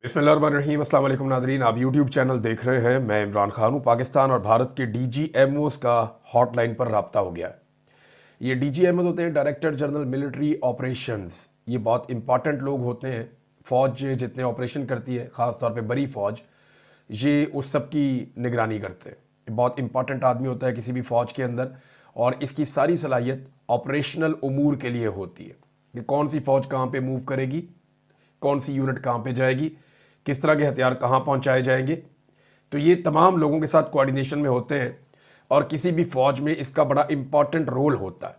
बिस्मिल्लाहिर्रहमानिर्रहीम। अस्सलाम वालेकुम नादरीन, आप यूट्यूब चैनल देख रहे हैं। मैं इमरान खान हूँ। पाकिस्तान और भारत के DGMOs का हॉटलाइन पर रब्ता हो गया है। ये DGMOs होते हैं, डायरेक्टर जनरल मिलिट्री ऑपरेशंस। ये बहुत इंपॉर्टेंट लोग होते हैं। फ़ौज जितने ऑपरेशन करती है, ख़ास तौर पे बड़ी फ़ौज, ये उस सब की निगरानी करते हैं। ये बहुत इंपॉर्टेंट आदमी होता है किसी भी फ़ौज के अंदर, और इसकी सारी सलाहियत ऑपरेशनल उमूर के लिए होती है कि कौन सी फ़ौज कहाँ पे मूव करेगी, कौन सी यूनिट कहाँ पे जाएगी, किस तरह के हथियार कहाँ पहुँचाए जाएंगे। तो ये तमाम लोगों के साथ कोऑर्डिनेशन में होते हैं, और किसी भी फ़ौज में इसका बड़ा इंपॉर्टेंट रोल होता है।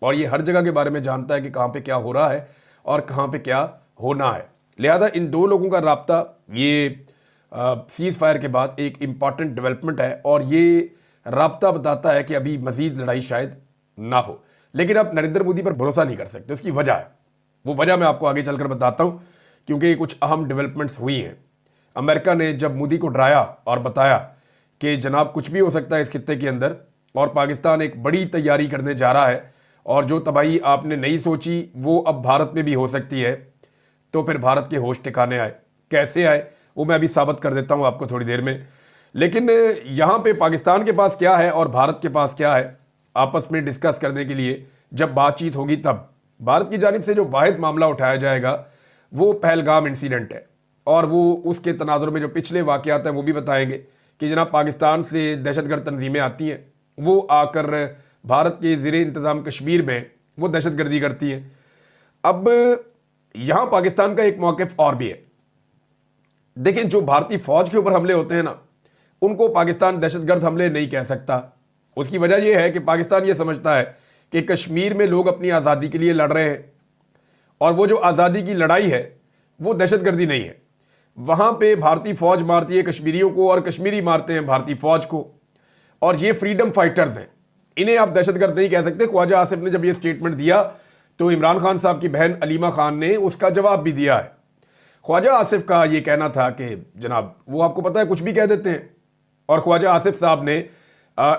और ये हर जगह के बारे में जानता है कि कहाँ पे क्या हो रहा है और कहाँ पे क्या होना है। लिहाजा इन दो लोगों का राब्ता ये सीज़ फायर के बाद एक इम्पॉर्टेंट डेवलपमेंट है, और ये राब्ता बताता है कि अभी मज़ीद लड़ाई शायद ना हो। लेकिन आप नरेंद्र मोदी पर भरोसा नहीं कर सकते। उसकी वजह है, वो वजह मैं आपको आगे चलकर बताता हूँ, क्योंकि कुछ अहम डेवलपमेंट्स हुई हैं। अमेरिका ने जब मोदी को डराया और बताया कि जनाब कुछ भी हो सकता है इस खित्ते के अंदर, और पाकिस्तान एक बड़ी तैयारी करने जा रहा है, और जो तबाही आपने नहीं सोची वो अब भारत में भी हो सकती है, तो फिर भारत के होश ठिकाने आए। कैसे आए वो मैं अभी साबित कर देता हूँ आपको थोड़ी देर में। लेकिन यहाँ पे पाकिस्तान के पास क्या है और भारत के पास क्या है, आपस में डिस्कस करने के लिए जब बातचीत होगी तब भारत की जानिब से जो वाहिद मामला उठाया जाएगा वो पहलगाम इंसिडेंट है। और वो उसके तनाजुर में जो पिछले वाक़यात हैं वो भी बताएंगे कि जनाब पाकिस्तान से दहशतगर्द तंजीमें आती हैं, वो आकर भारत के ज़ेर इंतज़ाम कश्मीर में वो दहशतगर्दी करती हैं। अब यहाँ पाकिस्तान का एक मौक़िफ़ और भी है। देखें, जो भारतीय फ़ौज के ऊपर हमले होते हैं ना, उनको पाकिस्तान दहशतगर्द हमले नहीं कह सकता। उसकी वजह यह है कि पाकिस्तान ये समझता है कि कश्मीर में लोग अपनी आज़ादी के लिए लड़ रहे हैं, और वो जो आज़ादी की लड़ाई है वो दहशतगर्दी नहीं है। वहाँ पे भारतीय फ़ौज मारती है कश्मीरियों को, और कश्मीरी मारते हैं भारतीय फ़ौज को, और ये फ्रीडम फाइटर्स हैं। इन्हें आप दहशतगर्द नहीं कह सकते। ख्वाजा आसिफ ने जब ये स्टेटमेंट दिया तो इमरान खान साहब की बहन अलीमा खान ने उसका जवाब भी दिया है। ख्वाजा आसिफ का ये कहना था कि जनाब वो आपको पता है कुछ भी कह देते हैं, और ख्वाजा आसिफ साहब ने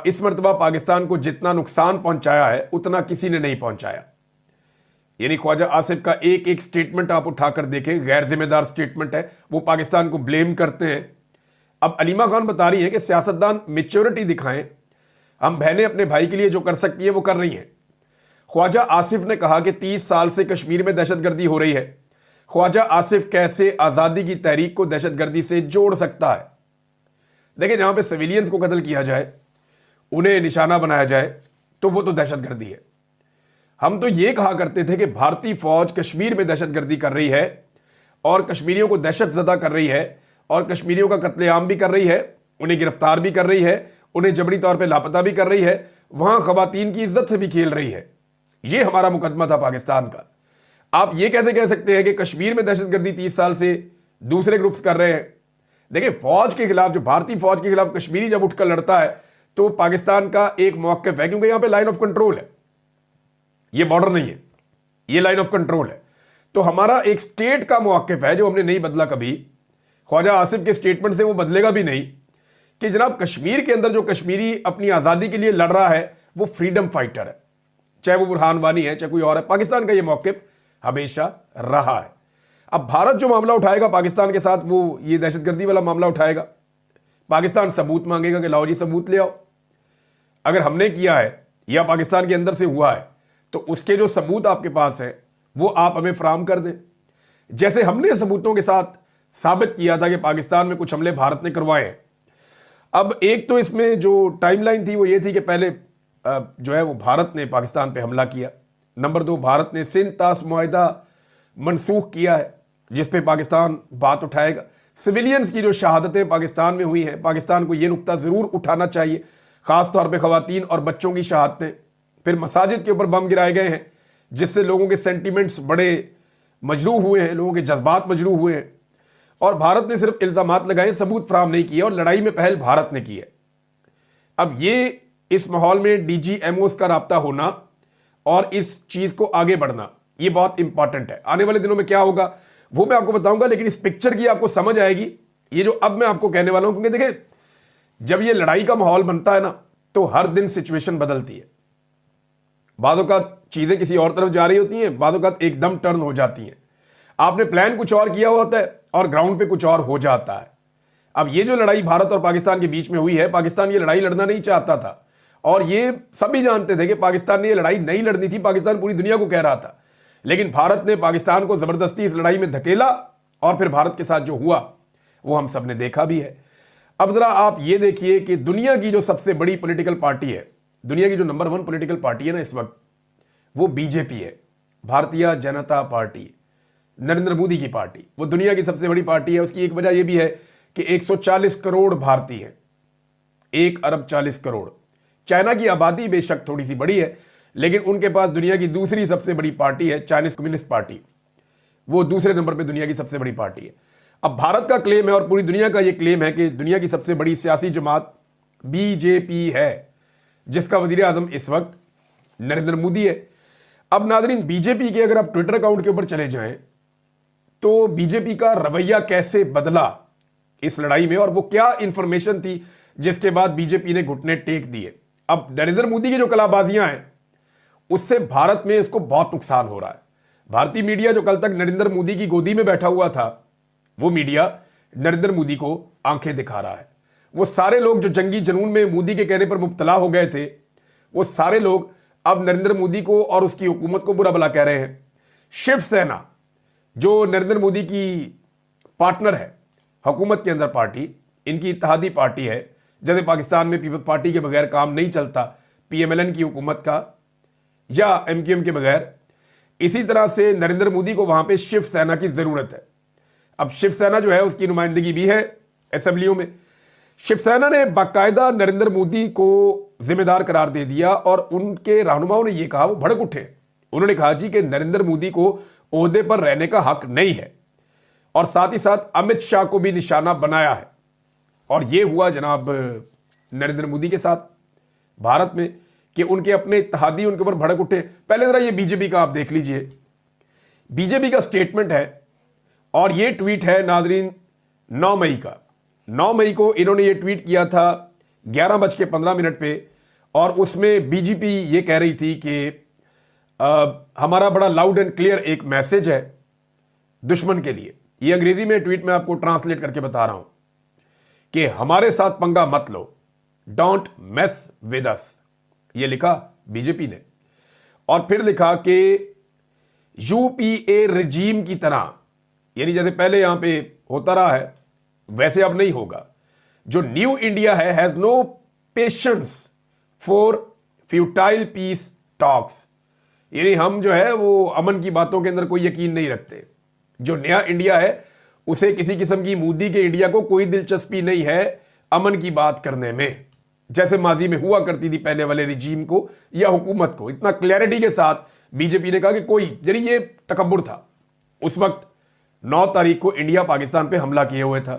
इस मरतबा पाकिस्तान को जितना नुकसान पहुंचाया है उतना किसी ने नहीं पहुंचाया। यानी ख्वाजा आसिफ का एक एक स्टेटमेंट आप उठाकर देखें, गैर जिम्मेदार स्टेटमेंट है। वो पाकिस्तान को ब्लेम करते हैं। अब अलीमा खान बता रही है कि सियासतदान मैच्योरिटी दिखाएं, हम बहनें अपने भाई के लिए जो कर सकती है वो कर रही हैं। ख्वाजा आसिफ ने कहा कि 30 साल से कश्मीर में दहशतगर्दी हो रही है। ख्वाजा आसिफ कैसे आज़ादी की तहरीक को दहशतगर्दी से जोड़ सकता है? देखिए, जहां पे सिविलियंस को कत्ल किया जाए, उन्हें निशाना बनाया जाए, तो वो तो दहशतगर्दी है। हम तो ये कहा करते थे कि भारतीय फौज कश्मीर में दहशतगर्दी कर रही है, और कश्मीरियों को दहशतजदा कर रही है, और कश्मीरियों का कत्लेआम भी कर रही है, उन्हें गिरफ्तार भी कर रही है, उन्हें जबरी तौर पे लापता भी कर रही है, वहां खवातीन की इज्जत से भी खेल रही है। ये हमारा मुकदमा था पाकिस्तान का। आप ये कैसे कह सकते हैं कि कश्मीर में दहशतगर्दी 30 साल से दूसरे ग्रुप्स कर रहे हैं? देखिए, फौज के खिलाफ, जो भारतीय फौज के खिलाफ कश्मीरी जब उठकर लड़ता है तो पाकिस्तान का एक मौक़िफ़ है, क्योंकि यहां पे लाइन ऑफ कंट्रोल है, ये बॉर्डर नहीं है, ये लाइन ऑफ कंट्रोल है। तो हमारा एक स्टेट का मौक़िफ़ है जो हमने नहीं बदला कभी। ख्वाजा आसिफ के स्टेटमेंट से वो बदलेगा भी नहीं कि जनाब कश्मीर के अंदर जो कश्मीरी अपनी आज़ादी के लिए लड़ रहा है वो फ्रीडम फाइटर है, चाहे वो बुरहान वानी है, चाहे कोई और है। पाकिस्तान का ये मौक़िफ़ हमेशा रहा है। अब भारत जो मामला उठाएगा पाकिस्तान के साथ, वो ये दहशतगर्दी वाला मामला उठाएगा। पाकिस्तान सबूत मांगेगा कि लाओ जी सबूत ले आओ। अगर हमने किया है या पाकिस्तान के अंदर से हुआ है तो उसके जो सबूत आपके पास है वो आप हमें फराहम कर दें। जैसे हमने सबूतों के साथ साबित किया था कि पाकिस्तान में कुछ हमले भारत ने करवाए हैं। अब एक तो इसमें जो टाइमलाइन थी वो ये थी कि पहले जो है वो भारत ने पाकिस्तान पे हमला किया। नंबर 2, भारत ने सिंध तास मुआहिदा मनसूख किया है, जिस पे पाकिस्तान बात उठाएगा। सिविलियंस की जो शहादतें पाकिस्तान में हुई हैं, पाकिस्तान को ये नुक्ता ज़रूर उठाना चाहिए, ख़ास तौर पे ख़वातीन और बच्चों की शहादतें। फिर मसाजिद के ऊपर बम गिराए गए हैं, जिससे लोगों के सेंटिमेंट्स बड़े मजरूह हुए हैं, लोगों के जज्बात मजरूह हुए हैं। और भारत ने सिर्फ इल्ज़ामात लगाए, सबूत फराहम नहीं किए, और लड़ाई में पहल भारत ने की है। अब ये इस माहौल में DGMOs का राब्ता होना और इस चीज़ को आगे बढ़ना, ये बहुत इंपॉर्टेंट है। आने वाले दिनों में क्या होगा वो मैं आपको बताऊंगा, लेकिन इस पिक्चर की आपको समझ आएगी ये जो अब मैं आपको कहने वाला हूं। क्योंकि देखिए, जब ये लड़ाई का माहौल बनता है ना, तो हर दिन सिचुएशन बदलती है। बादों का चीजें किसी और तरफ जा रही होती हैं, बादों का एकदम टर्न हो जाती हैं। आपने प्लान कुछ और किया हुआ होता है, और ग्राउंड पे कुछ और हो जाता है। अब ये जो लड़ाई भारत और पाकिस्तान के बीच में हुई है, पाकिस्तान ये लड़ाई लड़ना नहीं चाहता था और ये सभी जानते थे कि पाकिस्तान ने ये लड़ाई नहीं लड़नी थी। पाकिस्तान पूरी दुनिया को कह रहा था, लेकिन भारत ने पाकिस्तान को जबरदस्ती इस लड़ाई में धकेला और फिर भारत के साथ जो हुआ वो हम सब ने देखा भी है। अब जरा आप ये देखिए कि दुनिया की जो सबसे बड़ी पॉलिटिकल पार्टी है, दुनिया की जो नंबर 1 पॉलिटिकल पार्टी है ना इस वक्त, वो बीजेपी है, भारतीय जनता पार्टी, नरेंद्र मोदी की पार्टी। वो दुनिया की सबसे बड़ी पार्टी है। उसकी एक वजह यह भी है कि 140 करोड़ भारतीय हैं, 1 अरब 40 करोड़। चाइना की आबादी बेशक थोड़ी सी बड़ी है, लेकिन उनके पास दुनिया की दूसरी सबसे बड़ी पार्टी है, चाइनीज कम्युनिस्ट पार्टी। वो दूसरे नंबर पे दुनिया की सबसे बड़ी पार्टी है। अब भारत का क्लेम है और पूरी दुनिया का ये क्लेम है कि दुनिया की सबसे बड़ी सियासी जमात बीजेपी है, जिसका वजीर आजम इस वक्त नरेंद्र मोदी है। अब नाज़रीन, बीजेपी के अगर आप ट्विटर अकाउंट के ऊपर चले जाएं तो बीजेपी का रवैया कैसे बदला इस लड़ाई में और वो क्या इंफॉर्मेशन थी जिसके बाद बीजेपी ने घुटने टेक दिए। अब नरेंद्र मोदी की जो कलाबाजियां हैं उससे भारत में इसको बहुत नुकसान हो रहा है। भारतीय मीडिया जो कल तक नरेंद्र मोदी की गोदी में बैठा हुआ था, वो मीडिया नरेंद्र मोदी को आंखें दिखा रहा है। वो सारे लोग जो जंगी जुनून में मोदी के कहने पर मुब्तला हो गए थे, वो सारे लोग अब नरेंद्र मोदी को और उसकी हुकूमत को बुरा भला कह रहे हैं। शिवसेना जो नरेंद्र मोदी की पार्टनर है हुकूमत के अंदर पार्टी, इनकी इत्तेहादी पार्टी है। जैसे पाकिस्तान में पीपल्स पार्टी के बगैर काम नहीं चलता, पीएमएलएन की हुकूमत का या एमक्यूएम के बगैर, इसी तरह से नरेंद्र मोदी को वहां पे शिवसेना की जरूरत है। अब शिवसेना जो है उसकी नुमाइंदगी भी है असेंबलियों में। शिवसेना ने बाकायदा नरेंद्र मोदी को जिम्मेदार करार दे दिया और उनके रहनुमाओं ने यह कहा, वो भड़क उठे। उन्होंने कहा जी कि नरेंद्र मोदी को ओहदे पर रहने का हक नहीं है और साथ ही साथ अमित शाह को भी निशाना बनाया है। और यह हुआ जनाब नरेंद्र मोदी के साथ भारत में कि उनके अपने इत्तेहादी उनके ऊपर भड़क उठे। पहले जरा ये बीजेपी का आप देख लीजिए, बीजेपी का स्टेटमेंट है और ये ट्वीट है नाजरीन 9 मई का। 9 मई को इन्होंने ये ट्वीट किया था 11:15 पे और उसमें बीजेपी ये कह रही थी कि हमारा बड़ा लाउड एंड क्लियर एक मैसेज है दुश्मन के लिए। ये अंग्रेजी में ट्वीट में आपको ट्रांसलेट करके बता रहा हूं कि हमारे साथ पंगा मत लो, डोंट मेस विद अस, ये लिखा बीजेपी ने। और फिर लिखा कि यूपीए रिजीम की तरह, यानी जैसे पहले यहां पे होता रहा है वैसे अब नहीं होगा। जो न्यू इंडिया है has no patience for futile peace talks, यानी हम जो है वो अमन की बातों के अंदर कोई यकीन नहीं रखते। जो नया इंडिया है उसे किसी किस्म की मोदी के इंडिया को कोई दिलचस्पी नहीं है अमन की बात करने में, जैसे माजी में हुआ करती थी पहले वाले रिजीम को या हुकूमत को। इतना क्लैरिटी के साथ बीजेपी ने कहा कि कोई, यानी ये तकब्बुर था। उस वक्त 9 तारीख को इंडिया पाकिस्तान पे हमला किए हुए था।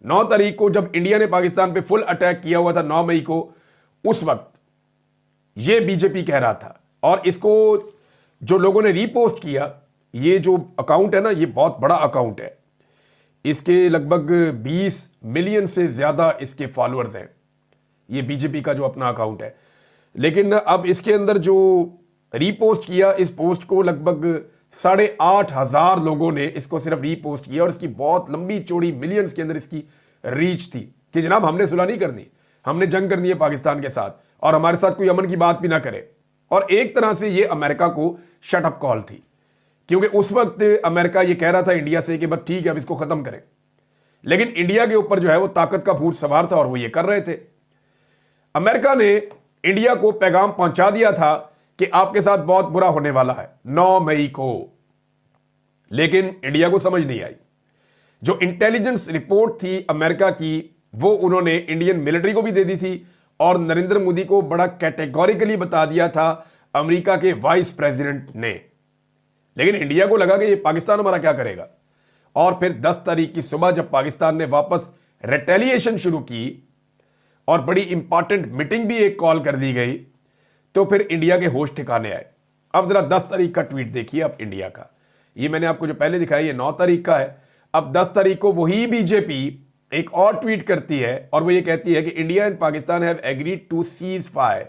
9 तारीख को जब इंडिया ने पाकिस्तान पे फुल अटैक किया हुआ था 9 मई को, उस वक्त ये बीजेपी कह रहा था। और इसको जो लोगों ने रीपोस्ट किया, ये जो अकाउंट है ना, ये बहुत बड़ा अकाउंट है, इसके लगभग 20 मिलियन से ज्यादा इसके फॉलोअर्स हैं। ये बीजेपी का जो अपना अकाउंट है, लेकिन अब इसके अंदर जो रीपोस्ट किया, इस पोस्ट को लगभग 8,500 लोगों ने इसको सिर्फ रीपोस्ट किया और इसकी बहुत लंबी चौड़ी मिलियंस के अंदर इसकी रीच थी कि जनाब हमने सुलह नहीं करनी, हमने जंग करनी है पाकिस्तान के साथ और हमारे साथ कोई अमन की बात भी ना करे। और एक तरह से ये अमेरिका को शटअप कॉल थी, क्योंकि उस वक्त अमेरिका ये कह रहा था इंडिया से कि बस ठीक है अब इसको खत्म करें, लेकिन इंडिया के ऊपर जो है वो ताकत का भूत सवार था और वो ये कर रहे थे। अमेरिका ने इंडिया को पैगाम पहुंचा दिया था कि आपके साथ बहुत बुरा होने वाला है 9 मई को, लेकिन इंडिया को समझ नहीं आई। जो इंटेलिजेंस रिपोर्ट थी अमेरिका की, वो उन्होंने इंडियन मिलिट्री को भी दे दी थी और नरेंद्र मोदी को बड़ा कैटेगोरिकली बता दिया था अमेरिका के वाइस प्रेसिडेंट ने। लेकिन इंडिया को लगा कि ये पाकिस्तान हमारा क्या करेगा। और फिर 10 तारीख की सुबह जब पाकिस्तान ने वापस रिटेलिएशन शुरू की और बड़ी इंपॉर्टेंट मीटिंग भी एक कॉल कर दी गई, तो फिर इंडिया के होश ठिकाने आए। अब जरा 10 तारीख का ट्वीट देखिए अब इंडिया का। ये मैंने आपको जो पहले दिखाया ये 9 तारीख का है। अब 10 तारीख को वही बीजेपी एक और ट्वीट करती है और वो ये कहती है कि India and Pakistan have agreed to cease fire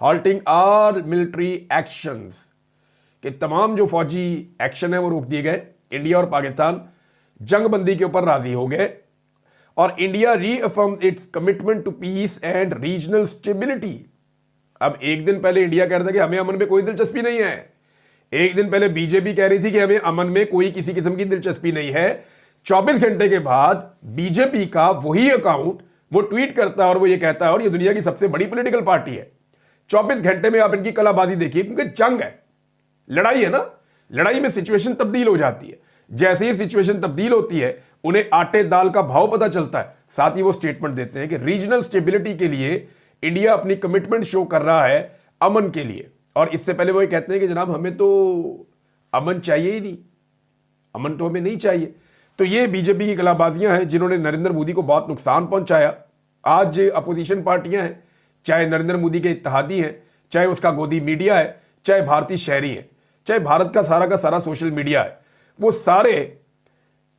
halting all military actions, कि तमाम जो फौजी एक्शन है वो रोक दिए गए। इंडिया और पाकिस्तान जंगबंदी के ऊपर राजी हो गए और India reaffirm its commitment to peace and regional stability. अब एक दिन पहले इंडिया कह रहा था कि हमें अमन में कोई दिलचस्पी नहीं है, एक दिन पहले बीजेपी कह रही थी कि हमें अमन में कोई किसी किस्म की दिलचस्पी नहीं है। 24 घंटे के बाद बीजेपी का वही अकाउंट वो ट्वीट करता है और वो ये कहता है और ये दुनिया की सबसे बड़ी पॉलिटिकल पार्टी है। 24 घंटे में आप इनकी कलाबाजी देखिए, क्योंकि जंग है, लड़ाई है ना, लड़ाई में सिचुएशन तब्दील हो जाती है। जैसे ही सिचुएशन तब्दील होती है उन्हें आटे दाल का भाव पता चलता है। साथ ही वो स्टेटमेंट देते हैं कि रीजनल स्टेबिलिटी के लिए इंडिया अपनी कमिटमेंट शो कर रहा है अमन के लिए। और इससे पहले वो ये कहते हैं कि जनाब हमें तो अमन चाहिए ही नहीं, अमन तो हमें नहीं चाहिए। तो ये बीजेपी की कलाबाजियां हैं जिन्होंने नरेंद्र मोदी को बहुत नुकसान पहुंचाया। आज अपोजिशन पार्टियां हैं, चाहे नरेंद्र मोदी के इत्तेहादी हैं, चाहे उसका गोदी मीडिया है, चाहे भारतीय शहरी है, चाहे भारत का सारा सोशल मीडिया है, वो सारे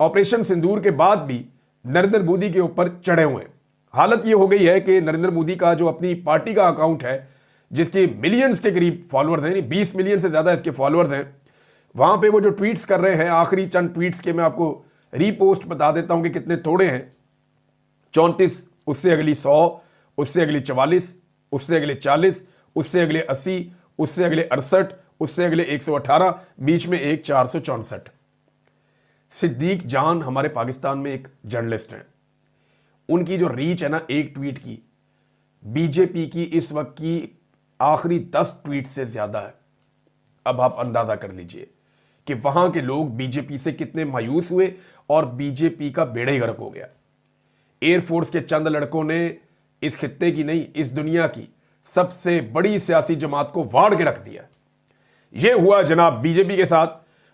ऑपरेशन सिंदूर के बाद भी नरेंद्र मोदी के ऊपर चढ़े हुए हैं। हालत ये हो गई है कि नरेंद्र मोदी का जो अपनी पार्टी का अकाउंट है जिसके मिलियंस के करीब फॉलोअर्स हैं, 20 मिलियन से ज्यादा इसके फॉलोअर्स हैं, वहां पे वो जो ट्वीट्स कर रहे हैं, आखिरी चंद ट्वीट्स के मैं आपको रीपोस्ट बता देता हूं कि कितने तोड़े हैं। 34, उससे अगली 100, उससे अगली 44, उससे अगले 40, उससे अगले 80, उससे अगले 68, उससे अगले 118, बीच में एक 464। सिद्दीक जान हमारे पाकिस्तान में एक जर्नलिस्ट हैं, उनकी जो रीच है ना एक ट्वीट की, बीजेपी की इस वक्त की आखिरी 10 ट्वीट से ज्यादा है। अब आप अंदाजा कर लीजिए कि वहां के लोग बीजेपी से कितने मायूस हुए और बीजेपी का बेड़ा ही गर्क हो गया। एयरफोर्स के चंद लड़कों ने इस खित्ते की नहीं, इस दुनिया की सबसे बड़ी सियासी जमात को वाड़ के रख दिया। यह हुआ जनाब बीजेपी के साथ,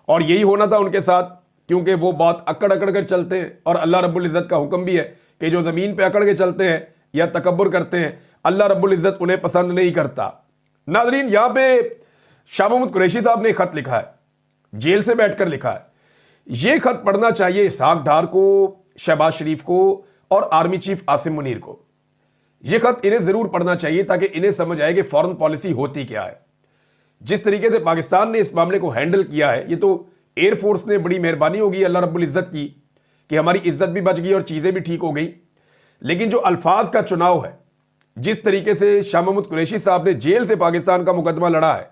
और यही होना था उनके साथ, क्योंकि वो बहुत अकड़ अकड़ कर चलते हैं और अल्लाह रब्बुल इज़्ज़त का हुक्म भी है कि जो जमीन पे अकड़ के चलते हैं या तकब्बुर करते हैं, अल्लाह रब्बुल इज़्ज़त उन्हें पसंद नहीं करता। नाज़रीन, यहां पे शाह महमूद कुरैशी साहब ने खत लिखा है, जेल से बैठकर लिखा है। यह खत पढ़ना चाहिए इसहाक डार को, शहबाज शरीफ को और आर्मी चीफ आसिम मुनीर को। यह खत इन्हें जरूर पढ़ना चाहिए ताकि इन्हें समझ आए कि फॉरेन पॉलिसी होती क्या है। जिस तरीके से पाकिस्तान ने इस मामले को हैंडल किया है, ये तो एयरफोर्स ने बड़ी मेहरबानी होगी अल्लाह रब्बुल इज़्ज़त की कि हमारी इज्जत भी बच गई और चीजें भी ठीक हो गई। लेकिन जो अल्फाज का चुनाव है, जिस तरीके से शाह महमूद कुरैशी साहब ने जेल से पाकिस्तान का मुकदमा लड़ा है,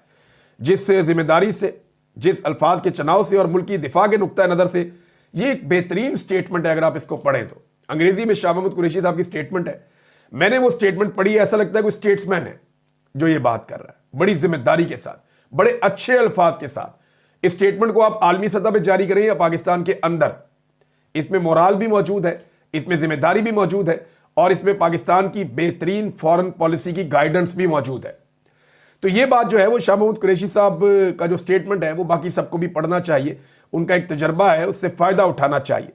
जिस जिम्मेदारी से, जिस अल्फाज के चुनाव से और मुल्क की दिफा के नुक्ता नज़र से, ये एक बेहतरीन स्टेटमेंट है। अगर आप इसको पढ़ें तो अंग्रेजी में शाह महमूद कुरैशी साहब की स्टेटमेंट है। मैंने वो स्टेटमेंट पढ़ी, ऐसा लगता है कोई स्टेट्समैन है जो ये बात कर रहा है, बड़ी जिम्मेदारी के साथ, बड़े अच्छे अल्फाज के साथ। इस स्टेटमेंट को आप आलमी सतह पर जारी करें या पाकिस्तान के अंदर, इसमें मोराल भी मौजूद है, इसमें जिम्मेदारी भी मौजूद है और इसमें पाकिस्तान की बेहतरीन फॉरेन पॉलिसी की गाइडेंस भी मौजूद है। तो ये बात जो है वो शाह महमूद कुरैशी साहब का जो स्टेटमेंट है वो बाकी सबको भी पढ़ना चाहिए, उनका एक तजर्बा है, उससे फायदा उठाना चाहिए।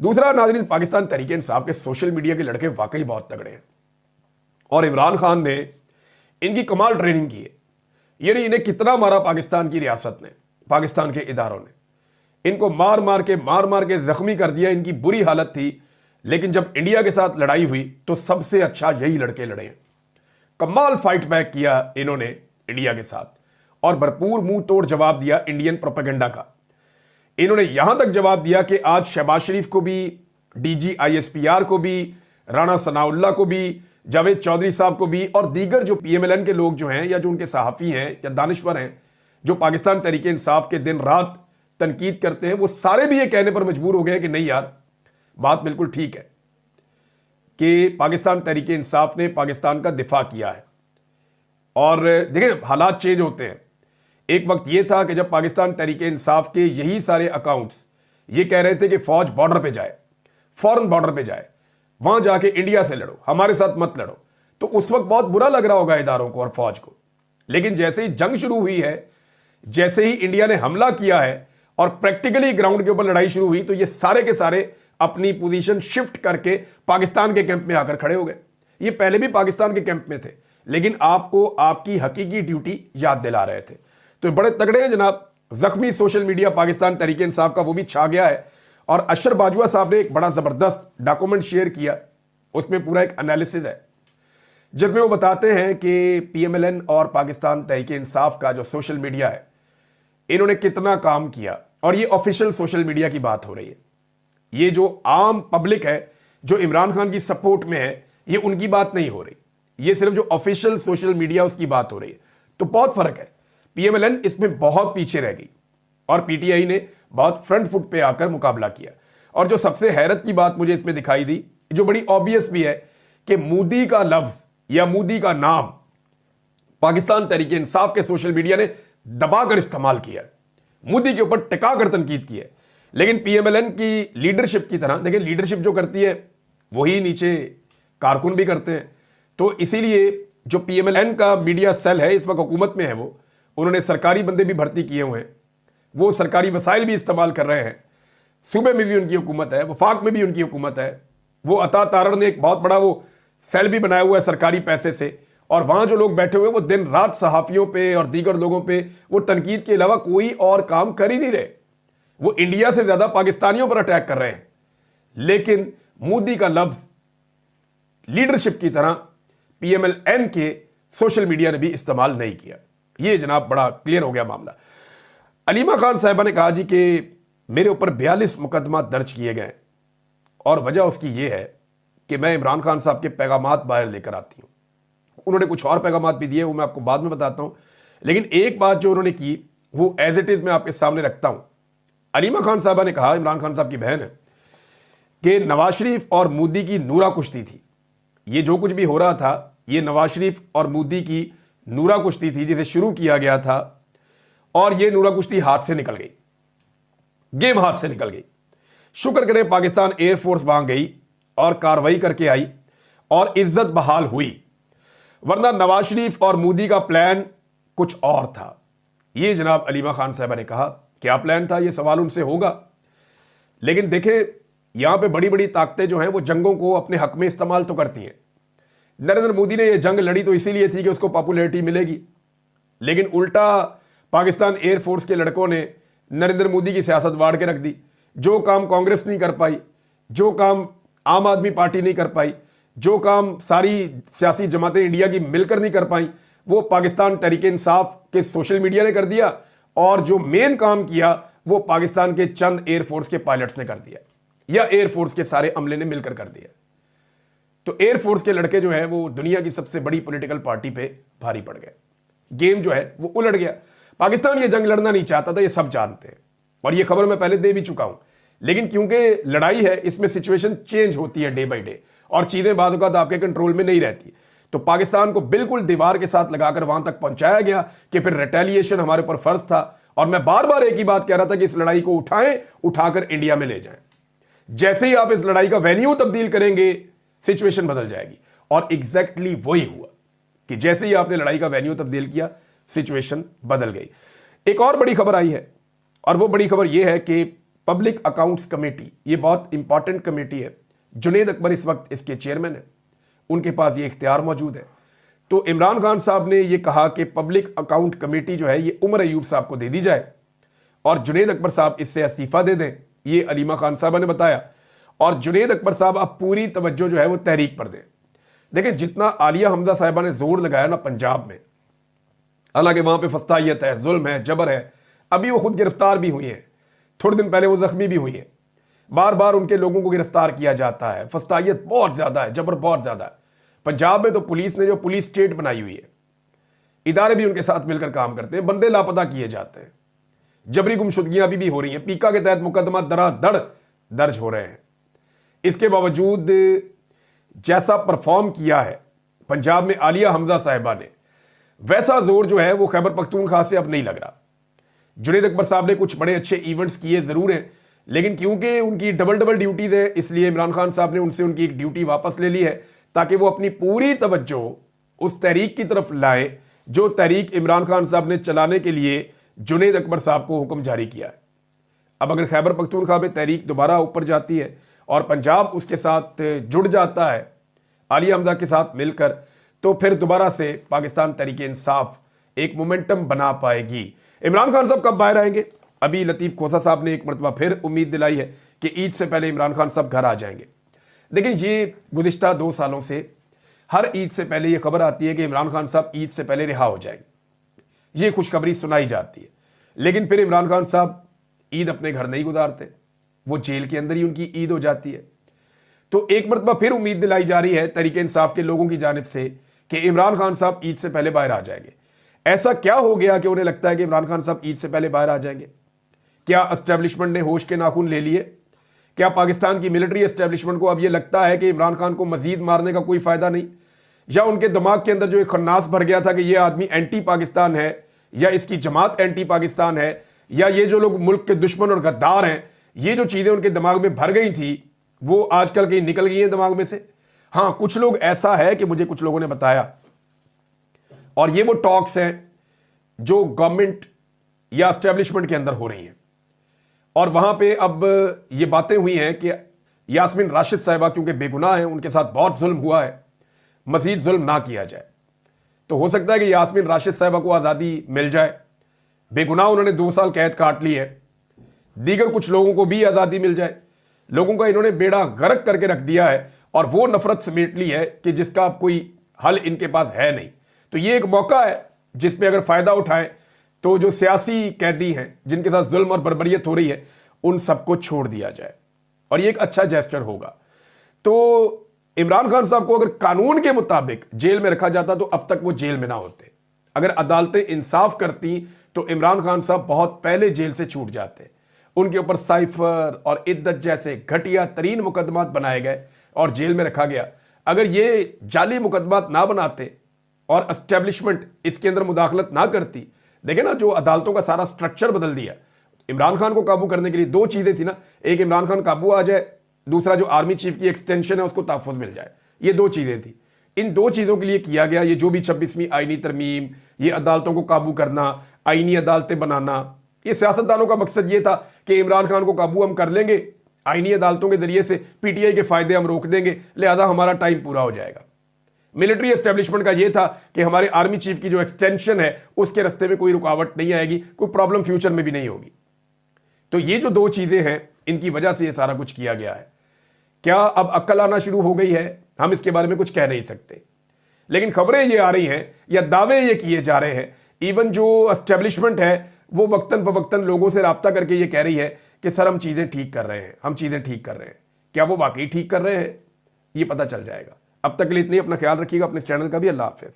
दूसरा नाज़रीन, पाकिस्तान तहरीक इंसाफ के सोशल मीडिया के लड़के वाकई बहुत तगड़े हैं और इमरान खान ने इनकी कमाल ट्रेनिंग की है। यानी इन्हें कितना मारा पाकिस्तान की रियासत ने, पाकिस्तान के इदारों ने, इनको मार मार के जख्मी कर दिया। इनकी बुरी हालत थी, लेकिन जब इंडिया के साथ लड़ाई हुई तो सबसे अच्छा यही लड़के लड़े हैं। कमाल फाइट बैक किया इन्होंने इंडिया के साथ और भरपूर मुंह तोड़ जवाब दिया इंडियन प्रोपेगेंडा का। इन्होंने यहां तक जवाब दिया कि आज शहबाज शरीफ को भी, डीजी ISPR को भी, राणा सनाउल्लाह को भी, जावेद चौधरी साहब को भी और दीगर जो PMLN के लोग जो हैं या जो उनके सहाफ़ी हैं या दानिश्वर हैं जो पाकिस्तान तहरीक इंसाफ के दिन रात तनकीद करते हैं, वो सारे भी ये कहने पर मजबूर हो गए कि नहीं यार, बात बिल्कुल ठीक है कि पाकिस्तान तहरीक इंसाफ ने पाकिस्तान का दिफा किया है। और देखें, हालात चेंज होते हैं। एक वक्त ये था कि जब पाकिस्तान तहरीक इंसाफ के यही सारे अकाउंट्स ये कह रहे थे कि फौज बॉर्डर पे जाए, फौरन बॉर्डर पे जाए, वहां जाके इंडिया से लड़ो, हमारे साथ मत लड़ो, तो उस वक्त बहुत बुरा लग रहा होगा इदारों को और फौज को। लेकिन जैसे ही जंग शुरू हुई है, जैसे ही इंडिया ने हमला किया है और प्रैक्टिकली ग्राउंड के ऊपर लड़ाई शुरू हुई, तो ये सारे के सारे अपनी पोजीशन शिफ्ट करके पाकिस्तान के कैंप में आकर खड़े हो गए। ये पहले भी पाकिस्तान के कैंप में थे, लेकिन आपको आपकी हकीकी ड्यूटी याद दिला रहे थे। तो बड़े तगड़े हैं जनाब। जख्मी सोशल मीडिया पाकिस्तान तहरीक इंसाफ का वो भी छा गया है और अशर बाजवा साहब ने एक बड़ा जबरदस्त डॉक्यूमेंट शेयर किया, उसमें पूरा एक एनालिसिस है जिसमें वो बताते हैं कि PMLN और पाकिस्तान तहरीक इंसाफ का जो सोशल मीडिया है, इन्होंने कितना काम किया। और ये ऑफिशियल सोशल मीडिया की बात हो रही है। ये जो आम पब्लिक है जो इमरान खान की सपोर्ट में है, ये उनकी बात नहीं हो रही, ये सिर्फ जो ऑफिशियल सोशल मीडिया उसकी बात हो रही है। तो बहुत फर्क है। पीएमएलएन इसमें बहुत पीछे रह गई और पीटीआई ने बहुत फ्रंट फुट पे आकर मुकाबला किया। और जो सबसे हैरत की बात मुझे इसमें दिखाई दी, जो बड़ी ऑब्वियस भी है, कि मोदी का लफ्ज या मोदी का नाम पाकिस्तान तहरीक इंसाफ के सोशल मीडिया ने दबाकर इस्तेमाल किया, मोदी के ऊपर टिकाकर तनकीद की है। लेकिन पीएमएलएन की लीडरशिप की तरह, देखिए लीडरशिप जो करती है वही नीचे कारकुन भी करते हैं। तो इसीलिए जो पीएमएलएन का मीडिया सेल है, इस वक्त हुकूमत में है, वो उन्होंने सरकारी बंदे भी भर्ती किए हुए हैं, वो सरकारी वसाइल भी इस्तेमाल कर रहे हैं। सूबे में भी उनकी हुकूमत है, वफाक में भी उनकी हुकूमत है। वो अता तारड़ ने एक बहुत बड़ा वो सेल भी बनाया हुआ है सरकारी पैसे से, और वहां जो लोग बैठे हुए वो दिन रात सहाफियों पे और दीगर लोगों पे वो तनकीद के अलावा कोई और काम कर ही नहीं रहे। वो इंडिया से ज्यादा पाकिस्तानियों पर अटैक कर रहे हैं। लेकिन मोदी का लफ्ज लीडरशिप की तरह पीएमएलएन के सोशल मीडिया ने भी इस्तेमाल नहीं किया। ये जनाब बड़ा क्लियर हो गया मामला। अलीमा खान साहिबा ने कहा जी कि मेरे ऊपर 42 मुकदमा दर्ज किए गए और वजह उसकी ये है कि मैं इमरान खान साहब के पैगामात बाहर लेकर आती हूं। उन्होंने कुछ और पैगामात भी दिए, वो मैं आपको बाद में बताता हूं। लेकिन एक बात जो उन्होंने की वो एज इट इज मैं आपके सामने रखता हूं। अलीमा खान साहबा ने कहा, इमरान खान साहब की बहन है, कि नवाज शरीफ और मोदी की नूरा कुश्ती थी। ये जो कुछ भी हो रहा था ये नवाज शरीफ और मोदी की नूरा कुश्ती थी, जिसे शुरू किया गया था, और ये नूरा कुश्ती हाथ से निकल गई, गेम हाथ से निकल गई। शुक्र करें पाकिस्तान एयरफोर्स वहां गई और कार्रवाई करके आई और इज्जत बहाल हुई, वरना नवाज शरीफ और मोदी का प्लान कुछ और था। ये जनाब अलीमा खान साहबा ने कहा। क्या प्लान था, ये सवाल उनसे होगा। लेकिन देखें, यहां पे बड़ी बड़ी ताकतें जो हैं वो जंगों को अपने हक में इस्तेमाल तो करती हैं। नरेंद्र मोदी ने ये जंग लड़ी तो इसीलिए थी कि उसको पॉपुलैरिटी मिलेगी, लेकिन उल्टा पाकिस्तान एयरफोर्स के लड़कों ने नरेंद्र मोदी की सियासत वाड़ के रख दी। जो काम कांग्रेस नहीं कर पाई, जो काम आम आदमी पार्टी नहीं कर पाई, जो काम सारी सियासी जमातें इंडिया की मिलकर नहीं कर पाई, वो पाकिस्तान तहरीक इंसाफ के सोशल मीडिया ने कर दिया। और जो मेन काम किया वो पाकिस्तान के चंद एयरफोर्स के पायलट्स ने कर दिया, या एयरफोर्स के सारे अमले ने मिलकर कर दिया। तो एयरफोर्स के लड़के जो हैं वो दुनिया की सबसे बड़ी पॉलिटिकल पार्टी पे भारी पड़ गए। गेम जो है वो उलट गया। पाकिस्तान ये जंग लड़ना नहीं चाहता था, ये सब जानते हैं, और ये खबर मैं पहले दे भी चुका हूं। लेकिन क्योंकि लड़ाई है, इसमें सिचुएशन चेंज होती है डे बाय डे, और चीजें बाद वक्त आपके कंट्रोल में नहीं रहती। तो पाकिस्तान को बिल्कुल दीवार के साथ लगाकर वहां तक पहुंचाया गया कि फिर रिटेलिएशन हमारे ऊपर फर्ज था। और मैं बार बार एक ही बात कह रहा था कि इस लड़ाई को उठाएं, उठाकर इंडिया में ले जाएं। जैसे ही आप इस लड़ाई का वेन्यू तब्दील करेंगे, सिचुएशन बदल जाएगी। और एग्जैक्टली वही हुआ कि जैसे ही आपने लड़ाई का वेन्यू तब्दील किया, सिचुएशन बदल गई। एक और बड़ी खबर आई है, और वो बड़ी खबर यह है कि पब्लिक अकाउंट्स कमेटी, ये बहुत इंपॉर्टेंट कमेटी है, जुनेद अकबर इस वक्त इसके चेयरमैन है, उनके पास ये इख्तियार मौजूद है। तो इमरान खान साहब ने ये कहा कि पब्लिक अकाउंट कमेटी जो है ये उमर अयूब साहब को दे दी जाए और जुनेद अकबर साहब इससे इस्तीफा दे दें। ये अलीमा खान साहबा ने बताया। और जुनेद अकबर साहब अब पूरी तवज्जो जो है वो तहरीक पर दें। देखिए, जितना आलिया हमजा साहिबा ने जोर लगाया ना पंजाब में, हालांकि वहां पे फस्तायत है, जुल्म है, जबर है, अभी वो खुद गिरफ्तार भी हुई हैं, थोड़े दिन पहले वो जख्मी भी हुई हैं, बार बार उनके लोगों को गिरफ्तार किया जाता है, फस्तायत बहुत ज्यादा है, जबर बहुत ज्यादा है। पंजाब में तो पुलिस ने जो पुलिस स्टेट बनाई हुई है, इदारे भी उनके साथ मिलकर काम करते हैं, बंदे लापता किए जाते हैं, जबरी गुमशुदगियां अभी भी हो रही हैं, पीका के तहत मुकदमा धड़ाधड़ दर्ज हो रहे हैं। इसके बावजूद जैसा परफॉर्म किया है पंजाब में आलिया हमजा साहिबा ने, वैसा जोर जो है वो खैबर पख्तूनख्वा से अब नहीं लग रहा। जुनेद अकबर साहब ने कुछ बड़े अच्छे इवेंट्स किए जरूर हैं, लेकिन क्योंकि उनकी डबल डबल ड्यूटीज है, इसलिए इमरान खान साहब ने उनसे उनकी एक ड्यूटी वापस ले ली है, ताकि वो अपनी पूरी तवज्जो उस तहरीक की तरफ लाए जो तहरीक इमरान खान साहब ने चलाने के लिए जुनेद अकबर साहब को हुक्म जारी किया है। अब अगर खैबर पख्तूनख्वा में तहरीक दोबारा ऊपर जाती है और पंजाब उसके साथ जुड़ जाता है आलिया हमजा के साथ मिलकर, तो फिर दोबारा से पाकिस्तान तहरीक इंसाफ एक मोमेंटम बना पाएगी। इमरान खान साहब कब बाहर आएंगे? अभी लतीफ़ खोसा साहब ने एक मरतबा फिर उम्मीद दिलाई है कि ईद से पहले इमरान खान साहब घर आ जाएंगे। देखिए, ये गुज़िश्ता 2 सालों से हर ईद से पहले ये खबर आती है कि इमरान खान साहब ईद से पहले रिहा हो जाएंगे। ये खुशखबरी सुनाई जाती है, लेकिन फिर इमरान खान साहब ईद अपने घर नहीं गुजारते, वो जेल के अंदर ही उनकी ईद हो जाती है। तो एक मरतबा फिर उम्मीद दिलाई जा रही है तहरीक इंसाफ के लोगों की जानिब से कि इमरान खान साहब ईद से पहले बाहर आ जाएंगे। ऐसा क्या हो गया कि उन्हें लगता है कि इमरान खान साहब ईद से पहले बाहर आ जाएंगे? क्या एस्टेब्लिशमेंट ने होश के नाखून ले लिए? क्या पाकिस्तान की मिलिट्री एस्टेब्लिशमेंट को अब यह लगता है कि इमरान खान को मजीद मारने का कोई फायदा नहीं? या उनके दिमाग के अंदर जो एक खन्नास भर गया था कि यह आदमी एंटी पाकिस्तान है, या इसकी जमात एंटी पाकिस्तान है, या ये जो लोग मुल्क के दुश्मन और गद्दार हैं, ये जो चीजें उनके दिमाग में भर गई थी वो आजकल कहीं निकल गई हैं दिमाग में से? हाँ, कुछ लोग, ऐसा है कि मुझे कुछ लोगों ने बताया, और ये वो टॉक्स हैं जो गवर्नमेंट या एस्टेब्लिशमेंट के अंदर हो रही हैं, और वहां पे अब ये बातें हुई हैं कि यास्मीन राशिद साहिबा क्योंकि बेगुनाह हैं, उनके साथ बहुत जुल्म हुआ है, मजीद जुल्म ना किया जाए। तो हो सकता है कि यास्मीन राशिद साहिबा को आज़ादी मिल जाए, बेगुनाह उन्होंने 2 साल कैद काट ली है, दीगर कुछ लोगों को भी आज़ादी मिल जाए। लोगों का इन्होंने बेड़ा गर्क करके रख दिया है और वो नफरत समेट ली है कि जिसका अब कोई हल इनके पास है नहीं। तो ये एक मौका है जिसपे अगर फ़ायदा उठाएं तो जो सियासी कैदी हैं जिनके साथ जुल्म और बर्बरियत हो रही है उन सबको छोड़ दिया जाए, और ये एक अच्छा जेस्चर होगा। तो इमरान खान साहब को अगर कानून के मुताबिक जेल में रखा जाता तो अब तक वो जेल में ना होते। अगर अदालतें इंसाफ करती तो इमरान खान साहब बहुत पहले जेल से छूट जाते। उनके ऊपर साइफर और इद्दत जैसे घटिया तरीन मुकदमात बनाए गए और जेल में रखा गया। अगर ये जाली मुकदमात ना बनाते और एस्टेब्लिशमेंट इसके अंदर मुदाखलत ना करती, देखे ना जो अदालतों का सारा स्ट्रक्चर बदल दिया। इमरान खान को काबू करने के लिए 2 चीजें थी ना, एक इमरान खान काबू आ जाए, दूसरा जो आर्मी चीफ की एक्सटेंशन है उसको तहफ़्फ़ुज़ मिल जाए। ये 2 चीजें थी, इन 2 चीजों के लिए किया गया ये जो भी 26वीं आईनी तरमीम, ये अदालतों को काबू करना, आईनी अदालतें बनाना। ये सियासतदानों का मकसद ये था कि इमरान खान को काबू हम कर लेंगे, आईनी अदालतों के जरिए से पीटीआई के फायदे हम रोक देंगे, लिहाजा हमारा टाइम पूरा हो जाएगा। मिलिट्री एस्टेब्लिशमेंट का यह था कि हमारे आर्मी चीफ की जो एक्सटेंशन है उसके रास्ते में कोई रुकावट नहीं आएगी, कोई प्रॉब्लम फ्यूचर में भी नहीं होगी। तो ये जो 2 चीजें हैं इनकी वजह से ये सारा कुछ किया गया है। क्या अब अक्ल आना शुरू हो गई है? हम इसके बारे में कुछ कह नहीं सकते, लेकिन खबरें ये आ रही हैं या दावे ये किए जा रहे हैं, इवन जो एस्टेब्लिशमेंट है वो वक्तन फवक्तन लोगों से राब्ता करके ये कह रही है कि सर हम चीजें ठीक कर रहे हैं, हम चीजें ठीक कर रहे हैं। क्या वो वाकई ठीक कर रहे हैं? ये पता चल जाएगा। अब तक के लिए इतनी, अपना ख्याल रखिएगा, अपने चैनल का भी। अल्लाह हाफिज।